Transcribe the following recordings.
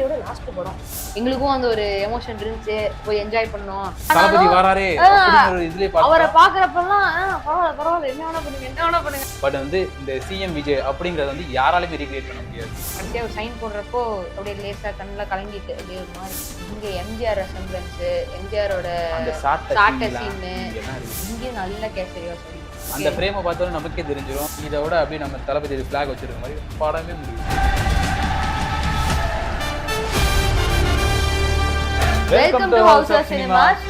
தளபதியோட லாஸ்ட் படம். எங்களுக்கும் அந்த ஒரு எமோஷன் இருந்துச்சு, போய் என்ஜாய் பண்ணோம். தளபதி வராரே இதுலயே அவரை பாக்குறப்பெல்லாம் பரவாயில்ல என்ன வேணா பண்ணுங்க. பட் வந்து இந்த சிஎம் விஜய் அப்படிங்கறது வந்து யாராலுமே ரீக்ரியேட் பண்ண முடியாது. அப்படியே ஒரு சைன் போடுறப்போ அப்படியே லேசா கண்ணுல கலங்கிட்டு அப்படியே ஒரு மாதிரி. இங்க எம்ஜிஆர் ரெசம்பிளன்ஸ், எம்ஜிஆரோட அந்த சாட்ட சீன் இங்கே நல்ல கேசரியா சொல்லி அந்த ஃப்ரேமை பார்த்தாலும் நமக்கே தெரிஞ்சிடும். இதோட அப்படியே நம்ம தளபதி ஃபிளாக் வச்சிருக்க மாதிரி படமே முடியும். Welcome to house of cinemas.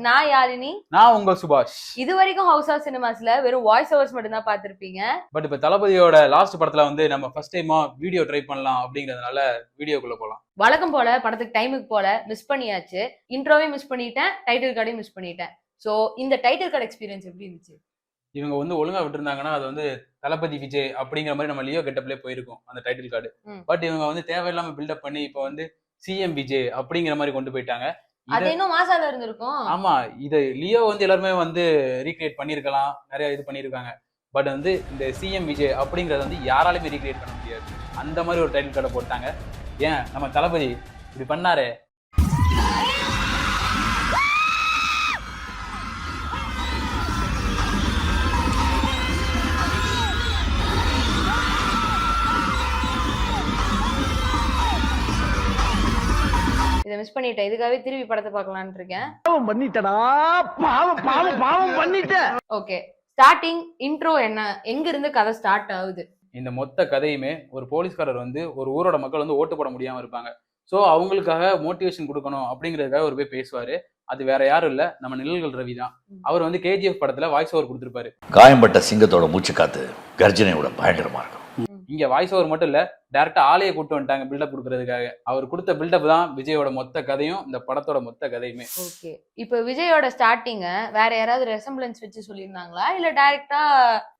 நான் யாழினி, நான் உங்க சுபாஷ். இது வரைக்கும் ஹவுஸ் ஆஃப் சினிமாஸ்ல வெறும் வாய்ஸ் ஓவர்ஸ் மட்டும் தான் பார்த்திருப்பீங்க. பட் இப்ப தளபதியோட லாஸ்ட் படத்துல வந்து நம்ம ஃபர்ஸ்ட் டைமா வீடியோ ட்ரை பண்ணலாம் அப்படிங்கறதுனால வீடியோக்குள்ள போலாம். வழக்கம் போல படத்துக்கு டைமுக்கு போல மிஸ் பண்ணியாச்சு. இன்ட்ரோவே மிஸ் பண்ணிட்டேன், டைட்டில் கார்டையும் மிஸ் பண்ணிட்டேன். சோ இந்த டைட்டில் கார்டு எக்ஸ்பீரியன்ஸ் எப்படி இருந்துச்சு? இவங்க வந்து ஒழுங்கா விட்டுருந்தாங்கன்னா அது வந்து தளபதி விஜய் அப்படிங்கிற மாதிரி நம்ம லியோ கெட்டப்லயே போயிருக்கும் அந்த டைட்டில் கார்டு. பட் இவங்க வந்து தேவையில்லாம பில்டப் பண்ணி இப்ப வந்து சிஎம் விஜய் அப்படிங்கிற மாதிரி கொண்டு போயிட்டாங்க. அது இன்னும் மாசால இருந்திருக்கும். ஆமா, இது லியோ வந்து எல்லாருமே வந்து ரீக்ரியேட் பண்ணிருக்கலாம், நிறைய இது பண்ணிருக்காங்க. பட் வந்து இந்த சிஎம் விஜய் அப்படிங்கறது வந்து யாராலுமே ரீக்ரியேட் பண்ண முடியாது. அந்த மாதிரி ஒரு டைட்டில் கார்டை போட்டாங்க. ஏன் நம்ம தளபதி இப்படி பண்ணாரு. இதை மிஸ் பண்ணிட்டேன். இதுக்காகவே திருப்பி படத்தை பார்க்கலான்னு இருக்கேன். ஓகே, ஸ்டார்டிங் இன்ட்ரோ என்ன, எங்க இருந்து கதை ஸ்டார்ட் ஆகுது? இந்த மொத்த கதையுமே ஒரு போலீஸ்காரர் வந்து ஒரு ஊரோட மக்கள் வந்து ஓட்டு போட முடியாம இருப்பாங்க. ஸோ அவங்களுக்காக மோட்டிவேஷன் கொடுக்கணும் அப்படிங்கிறதுக்காக ஒரு போய் பேசுவாரு. அது வேற யாரும் இல்ல, நம்ம நிழல்கள் ரவி தான். அவர் வந்து கேஜிஎஃப் படத்துல வாய்ஸ் ஓவர் கொடுத்திருப்பாரு. காயம்பட்ட சிங்கத்தோட மூச்சு காத்து கர்ஜனையோட பயங்கரமா இருக்கும். இங்க வாய்ஸ் ஓவர் மட்டும் இல்ல, டைரக்டா ஆளையே கூட்டு வந்துட்டாங்க பில்டப் கொடுக்கறதுக்காக. அவர் கொடுத்த பில்டப் தான் விஜயோட மொத்த கதையும் இந்த படத்தோட மொத்த கதையுமே. ஓகே, இப்போ விஜயோட ஸ்டார்டிங்க வேற யாராவது ரெசம்பிளன்ஸ் வச்சு சொல்லியிருந்தாங்களா இல்ல டைரக்டா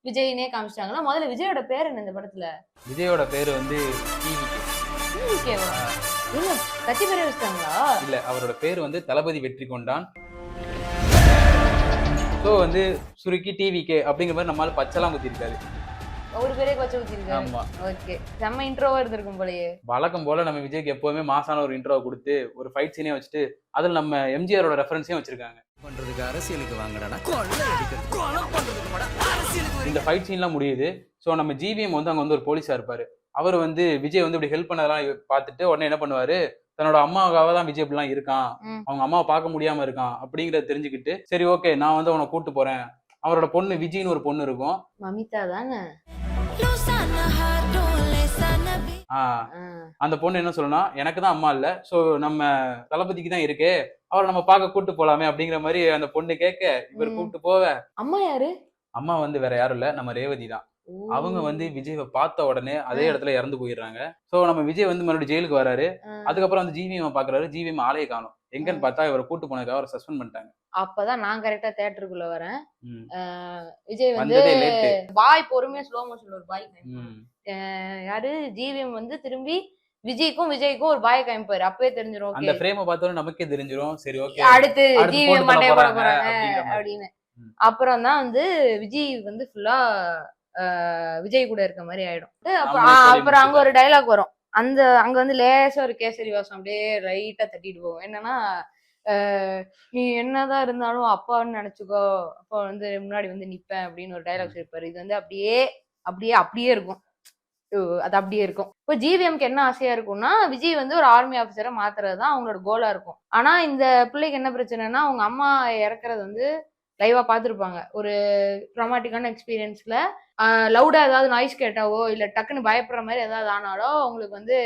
விஜய்னே காமிச்சிட்டாங்களா? முதல்ல விஜயோட பேர் என்ன இந்த படத்துல? விஜயோட பேரு வந்து டிவிகேவா? இல்ல கட்சி பேரே வச்சிட்டாங்களா? இல்ல, அவரோட பேர் வந்து தளபதி வெற்றி கொண்டான். ஸோ வந்து சுருக்கி டிவிகே அப்படிங்கிற மாதிரி நம்மளால பச்சைலாம் குத்திருக்காரு. ஒரு பேரே வச்சு ஊத்திருக்காரு. ஆமா, ஓகே, செம்ம இன்ட்ரோவா இருந்திருக்கும் போலயே. வழக்கம் போல நம்ம விஜய்க்கு எப்பவுமே மாசான ஒரு இன்ட்ரோ கொடுத்து ஒரு ஃபைட் சீனே வச்சுட்டு அதுல நம்ம எம்ஜிஆரோட ரெஃபரன்ஸையும் வச்சிருக்காங்க. பண்றதுக்கு அரசியலுக்கு வாங்கடா, இந்த ஃபைட் சீன்லாம் முடியுது. ஸோ நம்ம ஜிவிஎம் வந்து அங்க வந்து ஒரு போலீஸா இருப்பாரு. அவர் வந்து விஜய் வந்து இப்படி ஹெல்ப் பண்ணதெல்லாம் பார்த்துட்டு உடனே என்ன பண்ணுவாரு, தன்னோட அம்மாவுக்காக தான் விஜய் இப்படிலாம் இருக்கான், அவங்க அம்மாவை பார்க்க முடியாம இருக்கான் அப்படிங்கறத தெரிஞ்சுக்கிட்டு, சரி ஓகே நான் வந்து அவனை கூட்டு போறேன். அவரோட பொண்ணு விஜய்னு ஒரு பொண்ணு இருக்கும், மமிதா தானே. அந்த பொண்ணு என்ன சொல்லணும்னா, எனக்கு தான் அம்மா இல்ல, சோ நம்ம தளபதிக்கு தான் இருக்கு, அவரை நம்ம பார்க்க கூட்டு போலாமே அப்படிங்கிற மாதிரி அந்த பொண்ணு கேட்க இவர் கூப்பிட்டு போவ. அம்மா யாரு? அம்மா வந்து வேற யாரும் இல்ல, நம்ம ரேவதி தான். அவங்க வந்து விஜயை பார்த்த உடனே அதே இடத்துல இறந்து போயிடுறாங்க. சோ நம்ம விஜய் வந்து மறுபடியும் ஜெயிலுக்கு வராரு. அதுக்கப்புறம் அந்த ஜிவிஎம் பாக்குறாரு, ஜிவிஎம் ஆளையே காணும். எங்கன்னு பார்த்தா இவரை கூட்டு போனதுக்காக அவரை சஸ்பெண்ட் பண்ணிட்டாங்க. அப்பதான் நான் கரெக்டா தியேட்டருக்குள்ள வரேன். விஜய் வந்து பாய் பொறுமையா ஸ்லோ மோஷன்ல ஒரு பாய் யாரு ஜிவிஎம் வந்து திரும்பி விஜய்க்கும் ஒரு பாய் காமிப்பாரு. அப்பவே தெரிஞ்சிரும், அந்த ஃப்ரேமை பார்த்தாலும் நமக்கே தெரிஞ்சிரும். சரி ஓகே, அடுத்து ஜிவிஎம் மண்டைய போட போறாங்க அப்படின்னு. அப்புறம் தான் வந்து விஜய் வந்து ஃபுல்லா விஜய் கூட இருக்க மாதிரி ஆயிடும். அப்புறம் அங்க ஒரு டைலாக் வரும். அங்க வந்து லேசா ஒரு கேசரி வாசம் அப்படியே ரைட்டா தட்டிட்டு போகும். என்னன்னா, நீ என்னதான் இருந்தாலும் அப்பான்னு நினைச்சுக்கோ, அப்பா வந்து முன்னாடி வந்து நிப்பேன் அப்படின்னு ஒரு டைலாக் இருப்பாரு. இது வந்து அப்படியே இருக்கும். அது அப்படியே இருக்கும். இப்போ ஜிவிஎம்க்கு என்ன ஆசையா இருக்கும்னா, விஜய் வந்து ஒரு ஆர்மி ஆஃபீஸரை மாத்துறதுதான் அவங்களோட கோலா இருக்கும். ஆனா இந்த பிள்ளைக்கு என்ன பிரச்சனைனா, அவங்க அம்மா இறக்குறது வந்து லைவா பார்த்துருப்பாங்க. ஒரு ட்ராமாட்டிக்கான எக்ஸ்பீரியன்ஸ்ல லவுடா ஏதாவது நாய்ஸ் கேட்டாவோ இல்ல டக்குன்னு பயப்படுற மாதிரி ஏதாவது ஆனாலோ அவங்களுக்கு வந்து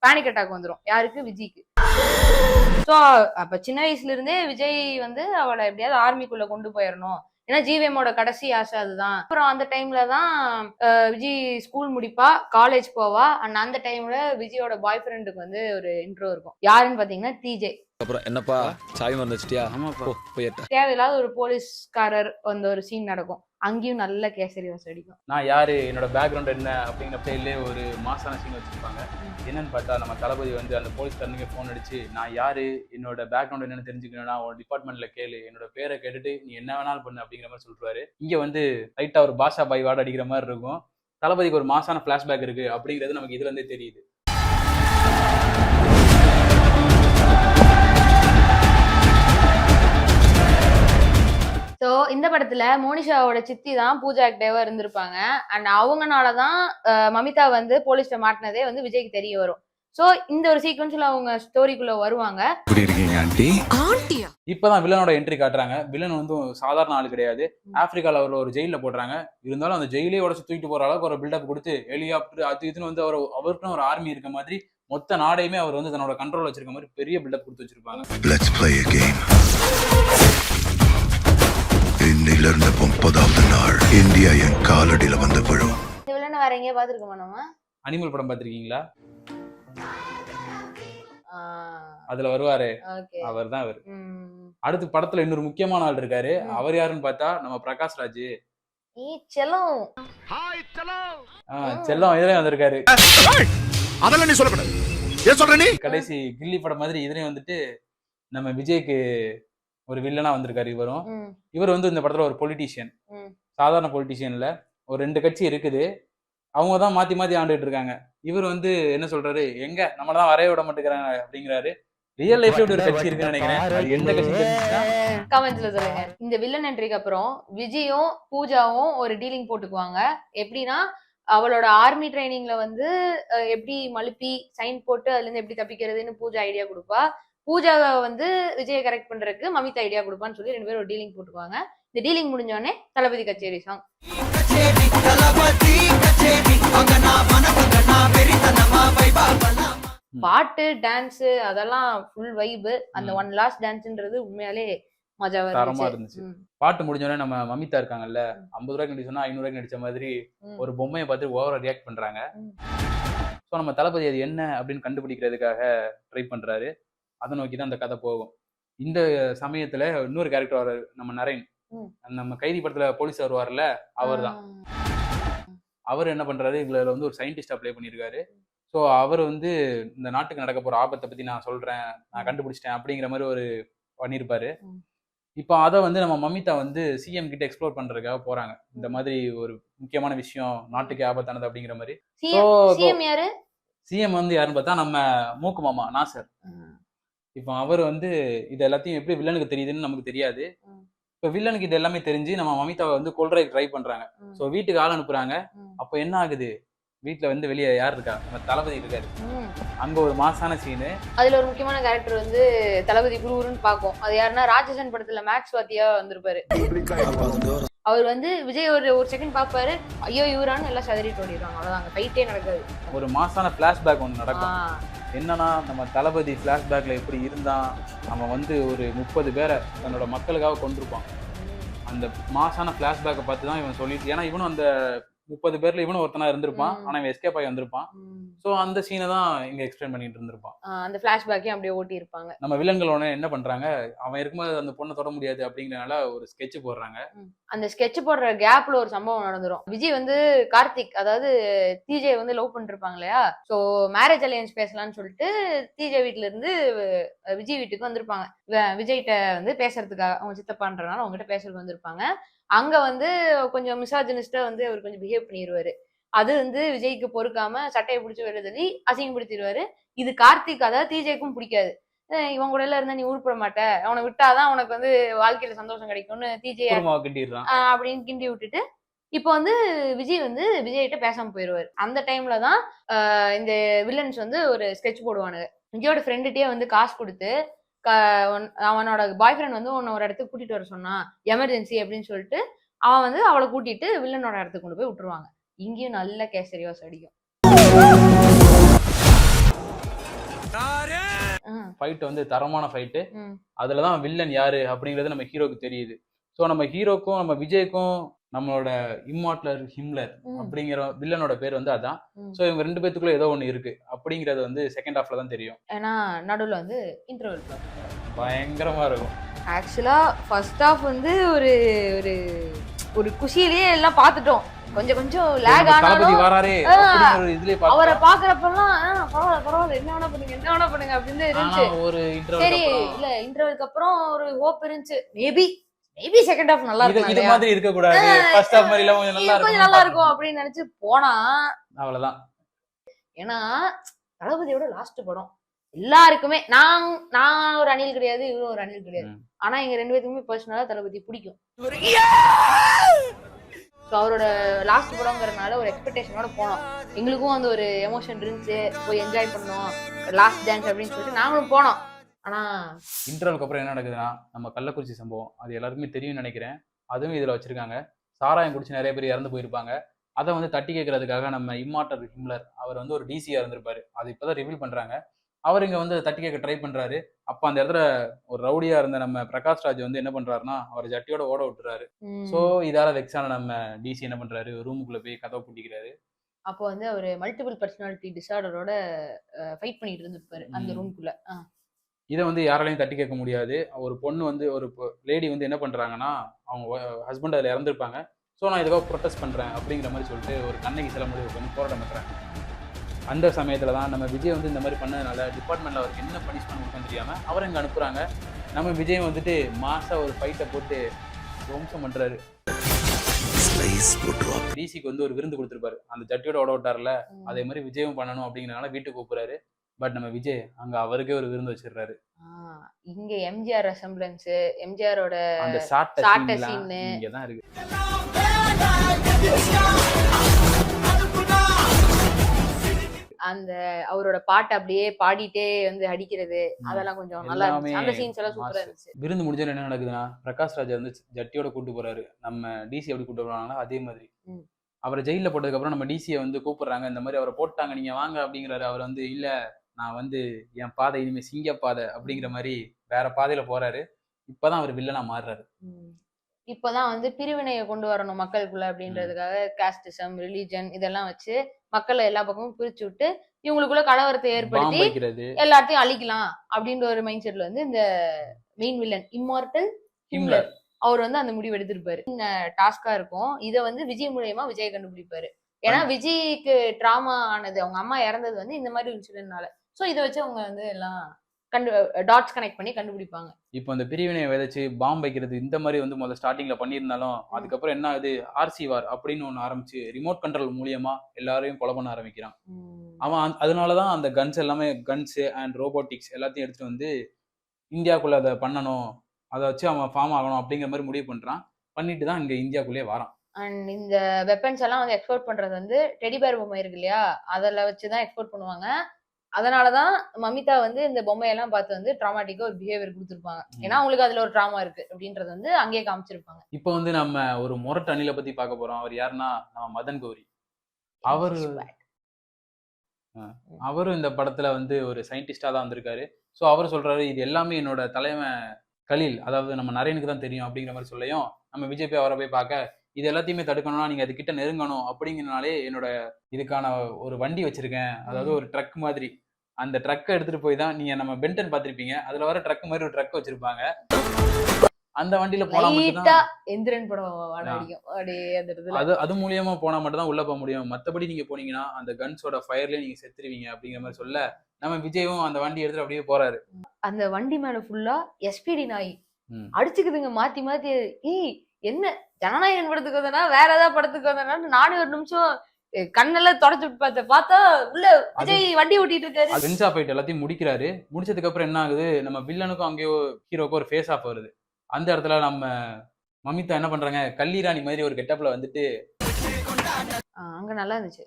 பேனிக் அட்டாக் வந்துடும். யாருக்கு? விஜய்க்கு. ஸோ அப்ப சின்ன வயசுல இருந்தே விஜய் வந்து அவளை எப்படியாவது ஆர்மிக்குள்ள கொண்டு போயிடணும். ஏன்னா ஜிவிஎம்மோட கடைசி ஆசை அதுதான். அப்புறம் அந்த டைம்ல தான் விஜய் ஸ்கூல் முடிப்பா, காலேஜ் போவா. அண்ட் அந்த டைம்ல விஜயோட பாய் ஃப்ரெண்டுக்கு வந்து ஒரு இன்ட்ரோ இருக்கும். யாருன்னு பாத்தீங்கன்னா டிஜே. அப்புறம் என்னப்பா சாய் வந்துச்சிட்டியா? தேவையில்லாத ஒரு போலீஸ்காரர் அந்த ஒரு சீன் நடக்கும். அங்கேயும் நல்ல கேசரி வாசம் அடிக்கும். நான் யாரு, என்னோட பேக்ரவுண்ட் என்ன அப்படிங்கிற பிளேலே ஒரு மாசான சீன் வச்சிருப்பாங்க. என்னன்னு பார்த்தா நம்ம தளபதி வந்து அந்த போலீஸ்காரனுக்கு ஃபோன் அடிச்சு, நான் யாரு, என்னோட பேக்ரவுண்ட் என்னன்னு தெரிஞ்சுக்கணும்னா உன் டிபார்ட்மெண்ட்ல கேளு, என்னோட பேரை கேட்டுட்டு நீ என்ன வேணாலும் பண்ணு அப்படிங்கிற மாதிரி சொல்றாரு. இங்க வந்து லைட்டா ஒரு பாஷா பாய் வாட அடிக்கிற மாதிரி இருக்கும். தளபதிக்கு ஒரு மாசான பிளாஷ்பேக் இருக்கு அப்படிங்கிறது நமக்கு இதுல இருந்தே தெரியுது. ஸோ இந்த படத்துல மோனிஷாவோட சித்தி தான் பூஜா ஆக்டேவா இருந்திருப்பாங்க. அண்ட் அவங்கனாலதான் மமிதா வந்து போலீஸ்ல மாட்டினதே வந்து விஜய்க்கு தெரிய வரும். ஸோ இந்த ஒரு சீக்வன்ஸ்ல அவங்க ஸ்டோரிக்குள்ள வருவாங்க. இப்பதான் வில்லனோட என்ட்ரி காட்டுறாங்க. வில்லன் வந்து சாதாரண ஆள் கிடையாது. ஆப்பிரிக்கால அவர்ல ஒரு ஜெயில போடுறாங்க. இருந்தாலும் அந்த ஜெயிலே உடச்சு தூக்கிட்டு போற அளவுக்கு ஒரு பில்டப் கொடுத்து ஹெலிகாப்டர் அது இதுன்னு வந்து அவருக்கும் ஒரு ஆர்மி இருக்க மாதிரி மொத்த நாடையுமே அவர் வந்து தன்னோட கண்ட்ரோல் வச்சிருக்க மாதிரி பெரிய பில்டப் கொடுத்து வச்சிருப்பாங்க. Let's play a game. இன்னில இருந்து 30வது நாள் இந்தியா என் காலடியில வந்து விழும். இந்த வில்லனை வேற எங்கேயா பாத்துருக்கோமா நம்ம? அனிமல் படம் பாத்திருக்கீங்களா? அதுல வருவாரு, அவர் தான் அவரு. அடுத்து படத்துல இன்னொரு முக்கியமான ஆள் இருக்காரு. அவர் யாருன்னு பார்த்தா நம்ம பிரகாஷ் ராஜ். செல்லம் இதுலயும் வந்திருக்காரு. அதெல்லாம் நீ சொல்லக்கூடாது. ஏன் சொல்ற நீ? கடைசி கில்லி படம் மாதிரி இதுலயும் வந்துட்டு நம்ம விஜய்க்கு ஒரு வில்லனா வந்திருக்காரு. இவர் வந்து இந்த படத்துல ஒரு பொலிட்டீஷியன். சாதாரண பொலிட்டீஷியன்ல ஒரு 2 கட்சி இருக்குது. அவங்கதான் மாத்தி மாத்தி ஆண்டுட்டு இருக்காங்க. இவர் வந்து என்ன சொல்றாரு, எங்க நம்மளதான் வரைய விட மாட்டேங்கிறாங்க அப்படிங்கிறாரு. ரியல் லைஃப்ல ஒரு கட்சி இருக்குன்னு நினைக்கிறேன். அது எந்த கட்சி கமெண்ட்ஸ்ல சொல்லுங்க. இந்த வில்லன் என்ட்ரிக்கு அப்புறம் விஜயும் பூஜாவும் ஒரு டீலிங் போட்டுக்குவாங்க. எப்படின்னா அவளோட ஆர்மி ட்ரைனிங்ல வந்து எப்படி மழுப்பி சைன் போட்டு அதுல இருந்து எப்படி தப்பிக்கிறதுன்னு பூஜா ஐடியா கொடுப்பா. பூஜாவை வந்து விஜயை கரெக்ட் பண்றதுக்கு மமிதா ஐடியா கொடுப்பான்னு சொல்லி 2 பேரும் ஒரு டீலிங் போட்டுக்குவாங்க. இந்த டீலிங் முடிஞ்சோடனே தளபதி கச்சேரி சாங். பாட்டு டான்ஸ் அதெல்லாம் ஃபுல் வைப். அந்த ஒன் லாஸ்ட் டான்ஸ்ன்றது உண்மையாலே மஜாவா இருந்துச்சு. பாட்டு முடிஞ்சோடனே நம்ம மமிதா இருக்காங்கல்ல, 50 ரூபாய்க்கு நடிச்சு சொன்னா 500 ரூபாய்க்கு நடிச்ச மாதிரி ஒரு பொம்மையை பார்த்து ஓவரா ரியாக்ட் பண்றாங்க. ஸோ நம்ம தளபதி அது என்ன அப்படின்னு கண்டுபிடிக்கிறதுக்காக ட்ரை பண்றாரு. அதை நோக்கிதான் அந்த கதை போகும். இந்த சமயத்துல இன்னொரு கேரக்டர் வர்றாரு, நம்ம நரேன். நம்ம கைதி படத்துல போலீஸ் வருவார்ல, அவர் தான். அவர் என்ன பண்றாரு, இதுல வந்து ஒரு சயின்டிஸ்டா ப்ளே பண்ணியிருக்காரு. ஸோ அவர் வந்து இந்த நாட்டுக்கு நடக்க போற ஆபத்தை பத்தி நான் சொல்றேன், நான் கண்டுபிடிச்சிட்டேன் அப்படிங்கிற மாதிரி ஒரு பண்ணியிருப்பாரு. இப்போ அதை வந்து நம்ம மமிதா வந்து சிஎம் கிட்ட எக்ஸ்ப்ளோர் பண்றதுக்காக போறாங்க. இந்த மாதிரி ஒரு முக்கியமான விஷயம் நாட்டுக்கு ஆபத்தானது அப்படிங்கிற மாதிரி. சிஎம் வந்து யாருன்னு பார்த்தா நம்ம மூக்கு மாமா நாசர். இப்போ அவர் வந்து இது எல்லாத்தையும் எப்படி வில்லனுக்கு தெரியுதுன்னு நமக்கு தெரியாது. இப்போ வில்லனுக்கு இது எல்லாமே தெரிஞ்சு நம்ம மமிதாவை வந்து கொல்றதுக்கு ட்ரை பண்றாங்க. ஸோ வீட்டுக்கு ஆள் அனுப்புறாங்க. அப்போ என்ன ஆகுது, வீட்டுல வந்து வெளியே யார் இருக்கா, நம்ம தளபதி இருக்காரு. அங்க ஒரு மாசான சீனு. அதுல ஒரு முக்கியமான கேரக்டர் வந்து தளபதி குருன்னு பாக்கும். அது யாருன்னா ராட்சசன் படத்துல மேக்ஸ் வாத்தியா வந்திருப்பாரு. அவர் வந்து விஜய் ஒரு செகண்ட் பாப்பாரு, ஐயோ இவரான்னு எல்லாம் சதறிட்டு ஓடிடுவாங்க. அவ்வளவுதான், அங்க ஃபைட்டே நடக்காது. ஒரு மாசான பிளாஷ்பேக் ஒன்று நடக்கும். என்னன்னா நம்ம தளபதி பிளாஷ்பேக்ல எப்படி இருந்தா, நம்ம வந்து ஒரு 30 பேரை தன்னோட மக்களுக்காக கொண்டிருப்பான். அந்த மாசான பிளாஷ்பேக்கை பார்த்து தான் இவன் சொல்லிட்டு, ஏன்னா இவனும் அந்த 30 பேர்ல இவனும் ஒருத்தனா இருந்திருப்பான். ஆனா இவன் எஸ்கேப் ஆகி வந்திருப்பான். சோ அந்த சீனை தான் இங்க எக்ஸ்பிளைன் பண்ணிட்டு இருந்திருப்பான். அந்த பிளாஷ்பேக்கையும் அப்படியே ஓட்டி இருப்பாங்க. நம்ம வில்லன்களோட என்ன பண்றாங்க, அவன் இருக்கும்போது அந்த பொண்ணை தொட முடியாது அப்படிங்கறனால ஒரு ஸ்கெட்ச் போடுறாங்க. அந்த ஸ்கெட்ச் போடுற கேப்ல ஒரு சம்பவம் நடந்துரும். விஜய் வந்து கார்த்திக், அதாவது டிஜே வந்து லவ் பண்ணிருப்பாங்க இல்லையா. சோ மேரேஜ் அலையன்ஸ் பேசலாம்னு சொல்லிட்டு டிஜே வீட்டுல இருந்து விஜய் வீட்டுக்கு வந்திருப்பாங்க. விஜய்கிட்ட வந்து பேசுறதுக்காக, அவங்க சித்தப்பான்றனால அவங்ககிட்ட பேசுறதுக்கு வந்திருப்பாங்க. அங்க வந்து கொஞ்சம் மிசாஜினிஸ்டா வந்து அவர் கொஞ்சம் பிஹேவ் பண்ணிடுவாரு. அது வந்து விஜய்க்கு பொறுக்காம சட்டையை பிடிச்சி வெளில தள்ளி அசிங்கப்படுத்திடுவாரு. இது கார்த்திக், அதாவது டிஜேக்கும் பிடிக்காது. இவன் கூட எல்லாம் இருந்தா நீ உருப்பட மாட்ட, அவனை விட்டாதான் உனக்கு வந்து வாழ்க்கையில சந்தோஷம் கிடைக்கும்னு டிஜே அப்படின்னு கிண்டி விட்டுட்டு இப்போ வந்து விஜய் வந்து விஜய்கிட்ட பேசாம போயிடுவாரு. அந்த டைம்ல தான் இந்த வில்லன்ஸ் வந்து ஒரு ஸ்கெட்ச் போடுவானுங்க. விஜயோட ஃப்ரெண்டுகிட்டே வந்து காசு கொடுத்து, அவனோட பாய் ஃப்ரெண்ட் வந்து உன்னை ஒரு இடத்துக்கு கூட்டிட்டு வர சொன்னான், எமர்ஜென்சி அப்படின்னு சொல்லிட்டு அவன் வந்து அவளை கூட்டிட்டு வில்லனோட இடத்துக்கு கொண்டு போய் விட்டுருவாங்க. இங்கேயும் நல்ல கேசரிவாஸ் அடிக்கும். ஃபைட் வந்து தரமான ஃபைட்டு. அதுலதான் வில்லன் யாரு அப்படிங்கிறது நம்ம ஹீரோக்கு தெரியுது. ஸோ நம்ம ஹீரோக்கும் நம்ம விஜய்க்கும் நம்மளோட இம்மார்டலர் ஹிம்லர் அப்படிங்கிற வில்லனோட பேர் வந்து அதான். ஸோ இவங்க 2 பேத்துக்குள்ள ஏதோ ஒன்று இருக்கு அப்படிங்கிறது வந்து செகண்ட் ஹாஃப்ல தான் தெரியும். ஏன்னா நடுவில் வந்து இன்டர்வல் பயங்கரமா இருக்கும். ஆக்சுவலா ஃபர்ஸ்ட் ஹாஃப் வந்து ஒரு ஒரு ஒரு குஷியிலேயே எல்லாம் பார்த்துட்டோம். கொஞ்சம் கொஞ்சம் லேக் ஆனாலும் அவரை பாக்குறப்பெல்லாம் பரவாயில்ல என்ன வேணா பண்ணுங்க அப்படின்னு இருந்துச்சு. சரி இல்ல இன்டர்வலுக்கு அப்புறம் ஒரு ஹோப் இருந்துச்சு, மேபி மேபி செகண்ட் ஹாஃப் நல்லா இது இருக்கும் மாதிரி இருக்க கூடாது, ஃபர்ஸ்ட் ஹாஃப் மாதிரி எல்லாம் கொஞ்சம் நல்லா கொஞ்சம் நல்லா இருக்கும் அப்படின்னு நினைச்சு போனா அவ்வளவுதான். ஏன்னா தளபதியோட லாஸ்ட் படம் எல்லாருக்குமே நான் ஒரு அணில் கிடையாது, இவரும் ஒரு அணில் கிடையாது, ஆனா எங்க 2 பேருக்குமே பர்சனலா தளபதி பிடிக்கும். அவரோட லாஸ்ட் படம்ங்கிறதுனால ஒரு எக்ஸ்பெக்டேஷனோட போனோம். எங்களுக்கும் அந்த ஒரு எமோஷன் இருந்துச்சு, போய் என்ஜாய் பண்ணோம், லாஸ்ட் டான்ஸ் அப்படின்னு சொல்லிட்டு நாங்களும் போனோம். ஆனா இன்டர்வலுக்கு அப்புறம் என்ன நடக்குதுன்னா, நம்ம கள்ளக்குறிச்சி சம்பவம் அது எல்லாருக்குமே தெரியும்னு நினைக்கிறேன். அதுவும் இதுல வச்சிருக்காங்க. சாராயம் குடிச்சு நிறைய பேர் இறந்து போயிருப்பாங்க. அதை வந்து தட்டி கேட்கறதுக்காக நம்ம இம்மார்டல் ஹிம்லர் அவர் வந்து ஒரு டிசியா இருந்திருப்பாரு. அது இப்பதான் ரிவீல் பண்றாங்க. அவர் இங்க வந்து தட்டி கேட்க ட்ரை பண்றாரு. அப்ப அந்த இடத்துல ஒரு ரவுடியா இருந்த நம்ம பிரகாஷ் ராஜ் வந்து என்ன பண்றாருன்னா, அவர் ஜட்டியோட ஓட விட்டுறாரு. சோ இதால வெக்ஸான நம்ம டிசி என்ன பண்றாரு, ரூமுக்குள்ள போய் கதவை பூட்டிக்கிறாரு. அப்போ வந்து அவர் மல்டிபிள் பர்சனாலிட்டி டிசார்டரோட ஃபைட் பண்ணிட்டு இருந்திருப்பாரு அந்த ரூம்குள்ள. இதை வந்து யாராலையும் தட்டி கேட்க முடியாது. ஒரு பொண்ணு வந்து ஒரு லேடி வந்து என்ன பண்றாங்கன்னா, அவங்க ஹஸ்பண்ட் அதில் இறந்துருப்பாங்க. ஸோ நான் இதுக்காக ப்ரொட்டஸ்ட் பண்றேன் அப்படிங்கிற மாதிரி சொல்லிட்டு ஒரு கண்ணகி சில முடிவு பண்ணி போராட்டம் பண்றாங்க. அந்த சமயத்துல தான் நம்ம விஜய் வந்து இந்த மாதிரி பண்ணதுனால டிபார்ட்மெண்ட்ல அவருக்கு என்ன பனிஷ்மெண்ட் கொடுக்கணும்னு தெரியாம அவரை இங்க அனுப்புறாங்க. நம்ம விஜய் வந்துட்டு மாசா ஒரு ஃபைட்டை போட்டு வம்சம் பண்றாரு. டிசிக்கு வந்து ஒரு விருந்து கொடுத்துருப்பாரு, அந்த ஜட்டியோட ஓட விட்டார்ல, அதே மாதிரி விஜயும் பண்ணணும் அப்படிங்கிறனால வீட்டுக்கு கூப்பிடுறாரு. பட் நம்ம விஜய் அங்க அவருக்கே ஒரு விருந்து வச்சிடுறாரு. இங்க எம்ஜிஆர் ரெசம்பிளன்ஸ், எம்ஜிஆரோட அந்த சாட்ட சீன் இங்க தான் இருக்கு. அந்த அவரோட பாட்டை அப்படியே பாடிட்டே வந்து அடிக்கிறது, அதெல்லாம் கொஞ்சம் நல்லா இருந்துச்சு. அந்த சீன்ஸ் எல்லாம் சூப்பரா இருந்துச்சு. விருந்து முடிஞ்ச என்ன நடக்குதுன்னா, பிரகாஷ் ராஜ் வந்து ஜட்டியோட கூட்டு போறாரு. நம்ம டிசி எப்படி கூட்டு போறாங்களோ அதே மாதிரி அவரை ஜெயில போட்டதுக்கு அப்புறம் நம்ம டிசியை வந்து கூப்பிடுறாங்க. இந்த மாதிரி அவரை போட்டாங்க, நீங்க வாங்க அப்படிங்கிறாரு. அவர் வந்து இல்ல, நான் வந்து என் பாதை இனிமே சிங்க பாதை அப்படிங்கிற மாதிரி வேற பாதையில போறாரு. இப்பதான் அவர் வில்லனா மாறுறாரு. இப்பதான் வந்து பிரிவினையை கொண்டு வரணும் மக்களுக்குள்ள அப்படின்றதுக்காக காஸ்டிசம், ரிலீஜன் இதெல்லாம் வச்சு மக்களை எல்லா பக்கமும் பிரிச்சு விட்டு இவங்களுக்குள்ள கலவரத்தை ஏற்படுத்தி எல்லாத்தையும் அழிக்கலாம் அப்படின்ற ஒரு மைண்ட் செட்ல வந்து இந்த மெயின் வில்லன் இம்மார்டல் ஹிம்லர் அவர் வந்து அந்த முடிவு எடுத்திருப்பாரு. டாஸ்கா இருக்கும். இதை வந்து விஜய் மூலியமா விஜய் கண்டுபிடிப்பாரு. ஏன்னா விஜய்க்கு டிராமா ஆனது, அவங்க அம்மா இறந்தது வந்து இந்த மாதிரி இன்சிடென்ட்னால. சோ இதை வச்சு அவங்க வந்து எல்லாம் டாட்ஸ் கனெக்ட் பண்ணி கண்டுபிடிப்பாங்க. இப்போ அந்த பிரிவினையை விதைச்சு பாம்பு வைக்கிறது இந்த மாதிரி வந்து முதல்ல ஸ்டார்டிங்ல பண்ணியிருந்தாலும் அதுக்கப்புறம் என்ன ஆகுது, ஆர்சி வார் அப்படின்னு ஒன்று ஆரம்பிச்சு ரிமோட் கண்ட்ரோல் மூலியமா எல்லாரையும் கொலை பண்ண ஆரம்பிக்கிறான். அவன் அதனாலதான் அந்த கன்ஸ் எல்லாமே, கன்ஸ் அண்ட் ரோபோட்டிக்ஸ் எல்லாத்தையும் எடுத்துட்டு வந்து இந்தியாவுக்குள்ள அதை பண்ணணும், அதை வச்சு அவன் ஃபார்ம் ஆகணும் அப்படிங்கிற மாதிரி முடிவு பண்றான். பண்ணிட்டு தான் இங்க இந்தியாவுக்குள்ளே வரான். அண்ட் இந்த வெப்பன்ஸ் எல்லாம் வந்து எக்ஸ்போர்ட் பண்றது வந்து டெடிபேர் பொம்மை இருக்கு இல்லையா, அதில் வச்சுதான் எக்ஸ்போர்ட் பண்ணுவாங்க. அதனாலதான் மமிதா வந்து இந்த பொம்மையெல்லாம் பார்த்து வந்து ட்ராமாட்டிக்கா ஒரு பிஹேவியர் கொடுத்துருப்பாங்க. ஏன்னா அவங்களுக்கு அதுல ஒரு ட்ராமா இருக்கு அப்படின்றது வந்து அங்கேயே காமிச்சிருப்பாங்க. இப்போ வந்து நம்ம ஒரு மொரட்டு அணிலை பத்தி பார்க்க போறோம். அவர் யாருன்னா நம்ம மதன் கௌரி. அவரும் இந்த படத்துல வந்து ஒரு சயின்டிஸ்டா தான் வந்திருக்காரு. ஸோ அவர் சொல்றாரு, இது எல்லாமே என்னோட தலைவன் கலீல், அதாவது நம்ம நரேனுக்கு தான் தெரியும் அப்படிங்கிற மாதிரி சொல்லையும் நம்ம விஜய் போய் அவரை போய் பார்க்க, இது எல்லாத்தையுமே தடுக்கணும்னா நீங்க அது கிட்ட நெருங்கணும் அப்படிங்கிறனாலே என்னோட இதுக்கான ஒரு வண்டி வச்சிருக்கேன், அதாவது ஒரு ட்ரக் மாதிரி. அந்த ட்ரக்கை எடுத்துட்டு போய் தான், நீங்க நம்ம பென்டன் பார்த்திருப்பீங்க, அதுல வர ட்ரக் மாதிரி ஒரு ட்ரக் வச்சிருப்பாங்க. அந்த வண்டியில போனா எந்திரன் படம் அது மூலியமா போனா மட்டும் தான் உள்ள போக முடியும். மத்தபடி நீங்க போனீங்கன்னா அந்த கன்ஸோட ஃபயர்லயே நீங்க செத்துருவீங்க அப்படிங்கிற மாதிரி சொல்ல நம்ம விஜயும் அந்த வண்டி எடுத்துட்டு அப்படியே போறாரு. அந்த வண்டி மேல ஃபுல்லா எஸ்பிடி நாய் அடிச்சுக்குதுங்க மாத்தி மாத்தி. என்ன ஜனநாயகன் படத்துக்கு வந்தனா வேற ஏதாவது படத்துக்கு வந்தனா நானும் ஒரு நிமிஷம் கண்ணெல்லாம் தொடச்சு விட்டு பார்த்தா உள்ள விஜய் வண்டி ஓட்டிட்டு இருக்காரு. கன்ஸா ஃபைட் எல்லாத்தையும் முடிக்கிறாரு. முடிச்சதுக்கு அப்புறம் என்ன ஆகுது, நம்ம வில்லனுக்கும் அங்கேயோ ஹீரோக்கும் ஒரு ஃபேஸ் ஆஃப் வருது. அந்த இடத்துல நம்ம மமிதா என்ன பண்றாங்க, கல்லீராணி மாதிரி ஒரு கெட்டப்ல வந்துட்டு அங்க நல்லா இருந்துச்சு.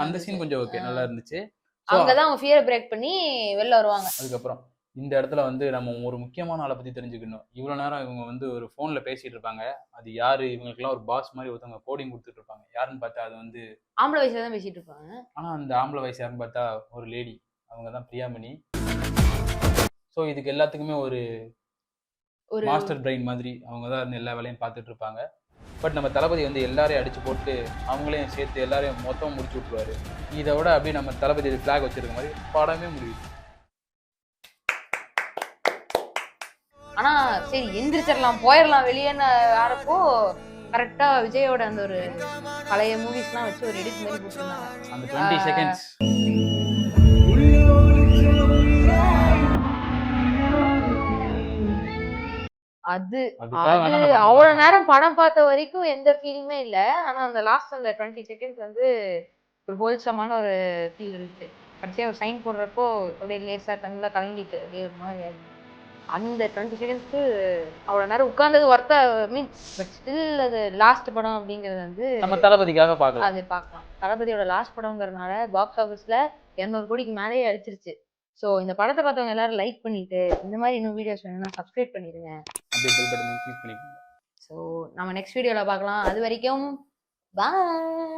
அந்த சீன் கொஞ்சம் ஓகே, நல்லா இருந்துச்சு. அங்கதான் அவங்க ஃபியரை பிரேக் பண்ணி வெளில வருவாங்க. அதுக்கப்புறம் இந்த இடத்துல வந்து நம்ம ஒரு முக்கியமான ஆளை பத்தி தெரிஞ்சுக்கணும். இவ்வளவு நேரம் இவங்க வந்து ஒரு போன்ல பேசிட்டு இருப்பாங்க. அது யாரு, இவங்களுக்குலாம் ஒரு பாஸ் மாதிரி ஒருத்தவங்க கோடிங் கொடுத்துட்டு இருப்பாங்க. யாருன்னு பார்த்தா அது வந்து ஆம்பளை வயசுல தான் பேசிட்டு இருப்பாங்க. ஆனா அந்த ஆம்பளை வயசு யாருன்னு பார்த்தா ஒரு லேடி, அவங்க தான் பிரியாமணி. ஸோ இதுக்கு எல்லாத்துக்குமே ஒரு மாஸ்டர் பிரெயின் மாதிரி அவங்க தான் எல்லா வேலையும் பார்த்துட்டு இருப்பாங்க. பட் நம்ம தளபதி வந்து எல்லாரையும் அடிச்சு போட்டு அவங்களையும் சேர்த்து எல்லாரையும் மொத்தம் முடிச்சு விட்டுருவாரு. இதை விட அப்படியே நம்ம தளபதி ஃபிளாக் வச்சிருக்க மாதிரி படமே முடியுது. ஆனா சரி எந்திரிச்சிடலாம் போயிடலாம் வெளியேன்னு ஆறப்போ கரெக்டா விஜயோட அந்த ஒரு பழைய மூவிஸ் எல்லாம் வச்சு ஒரு எடிட் மாதிரி போட்டுருந்தாங்க. அந்த 20 seconds அது அதுக்காக வேணா அது நான் அவ்வளவு நேரம் படம் பார்த்த வரைக்கும் எந்த ஃபீலிங்குமே இல்ல. ஆனா அந்த லாஸ்ட் அந்த 20 செகண்ட்ஸ் வந்து ஒரு ஹோல்சமான ஒரு ஃபீல் இருக்கு. கடைசியா ஒரு சைன் போடுறப்போ அப்படியே லேசா கண்ணுல கலங்கிட்டு அப்படியே ஒரு மாதிரி ஆயிடுச்சு. அந்த 20 செகண்ட்ஸ்க்கு அவ்வளவு நேரம் உட்கார்ந்தது ஒர்த்தா மீன் பட் ஸ்டில் அது லாஸ்ட் படம் அப்படிங்கிறது வந்து நம்ம தளபதிக்காக பார்க்கலாம். அது பார்க்கலாம். தளபதியோட லாஸ்ட் படம்ங்கிறதுனால பாக்ஸ் ஆஃபீஸ்ல 200 கோடிக்கு மேலேயே அடிச்சிருச்சு. ஸோ இந்த படத்தை பார்த்தவங்க எல்லாரும் லைக் பண்ணிட்டு இந்த மாதிரி இன்னும் வீடியோஸ் வேணும்னா சப்ஸ்கிரைப் பண்ணிடுங்க. அப்படியே பெல் பட்டன் கிளிக் பண்ணிக்கோங்க. ஸோ நம்ம நெக்ஸ்ட் வீடியோவில் பார்க்கலாம். அது வரைக்கும் பாய்.